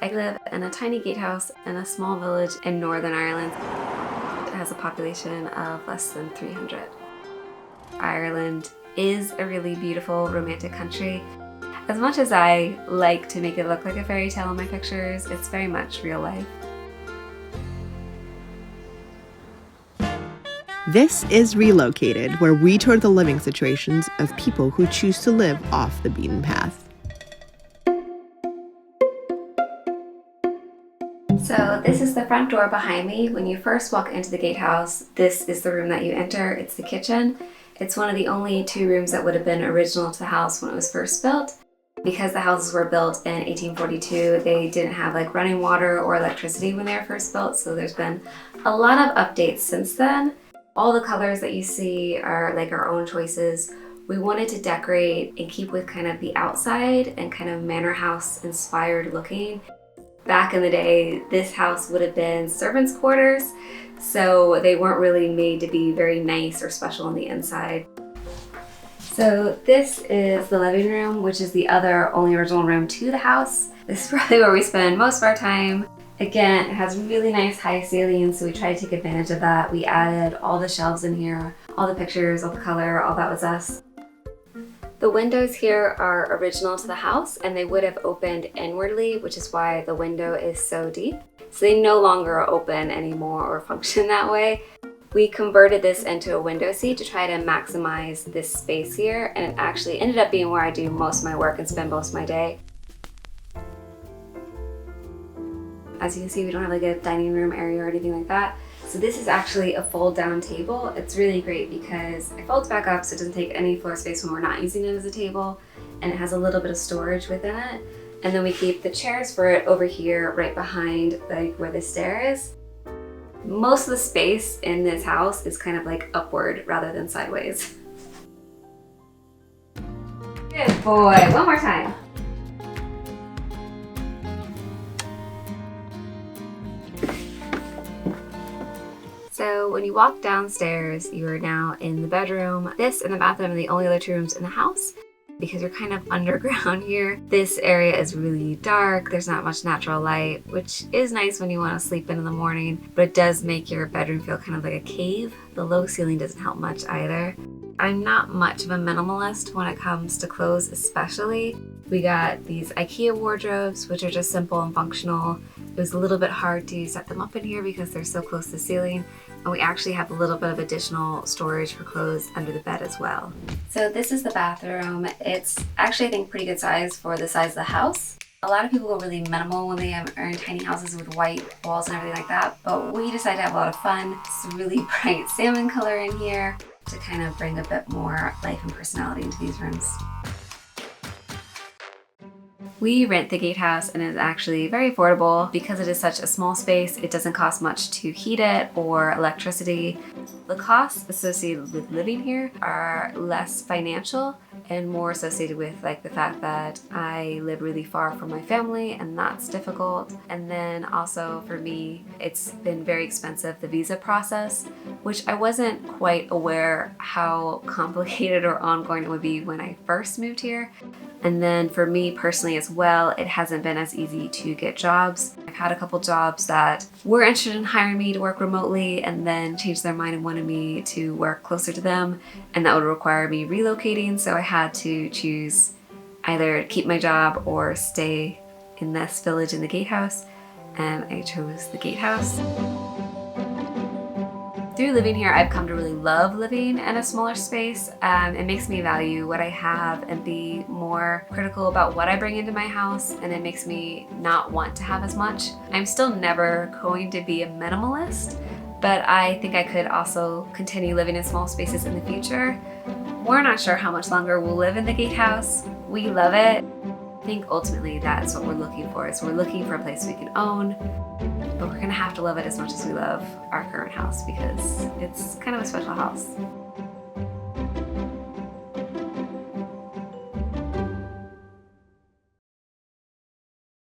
I live in a tiny gatehouse in a small village in Northern Ireland. It has a population of less than 300. Ireland is a really beautiful, romantic country. As much as I like to make it look like a fairy tale in my pictures, it's very much real life. This is Relocated, where we tour the living situations of people who choose to live off the beaten path. So this is the front door behind me. When you first walk into the gatehouse, this is the room that you enter. It's the kitchen. It's one of the only two rooms that would have been original to the house when it was first built. Because the houses were built in 1842, they didn't have like running water or electricity when they were first built, so there's been a lot of updates since then. All the colors that you see are like our own choices. We wanted to decorate and keep with kind of the outside and kind of manor house inspired looking. Back in the day, this house would have been servants' quarters, so they weren't really made to be very nice or special on the inside. So this is the living room, which is the other only original room to the house. This is probably where we spend most of our time. Again, it has really nice high ceilings, so we try to take advantage of that. We added all the shelves in here, all the pictures, all the color, all that was us. The windows here are original to the house, and they would have opened inwardly, which is why the window is so deep. So they no longer open anymore or function that way. We converted this into a window seat to try to maximize this space here, and it actually ended up being where I do most of my work and spend most of my day. As you can see, we don't have like a dining room area or anything like that. So this is actually a fold down table. It's really great because it folds back up so it doesn't take any floor space when we're not using it as a table, and it has a little bit of storage within it. And then we keep the chairs for it over here right behind like where the stair is. Most of the space in this house is kind of like upward rather than sideways. Good boy, one more time. So when you walk downstairs, you are now in the bedroom. This and the bathroom are the only other two rooms in the house because you're kind of underground here. This area is really dark. There's not much natural light, which is nice when you want to sleep in the morning, but it does make your bedroom feel kind of like a cave. The low ceiling doesn't help much either. I'm not much of a minimalist when it comes to clothes especially. We got these IKEA wardrobes, which are just simple and functional. It was a little bit hard to set them up in here because they're so close to the ceiling. And we actually have a little bit of additional storage for clothes under the bed as well. So this is the bathroom. It's actually, I think, pretty good size for the size of the house. A lot of people go really minimal when they are in tiny houses with white walls and everything like that, but we decided to have a lot of fun. It's a really bright salmon color in here to kind of bring a bit more life and personality into these rooms. We rent the gatehouse and it's actually very affordable. Because it is such a small space, it doesn't cost much to heat it or electricity. The costs associated with living here are less financial and more associated with like the fact that I live really far from my family and that's difficult. And then also for me, it's been very expensive, the visa process, which I wasn't quite aware how complicated or ongoing it would be when I first moved here. And then for me personally as well, it hasn't been as easy to get jobs. I've had a couple jobs that were interested in hiring me to work remotely and then changed their mind and wanted me to work closer to them, and that would require me relocating, so I had to choose either keep my job or stay in this village in the gatehouse, and I chose the gatehouse. Through living here, I've come to really love living in a smaller space. It makes me value what I have and be more critical about what I bring into my house, and it makes me not want to have as much. I'm still never going to be a minimalist, but I think I could also continue living in small spaces in the future. We're not sure how much longer we'll live in the gatehouse. We love it. I think ultimately that's what we're looking for, is we're looking for a place we can own, but we're gonna have to love it as much as we love our current house because it's kind of a special house.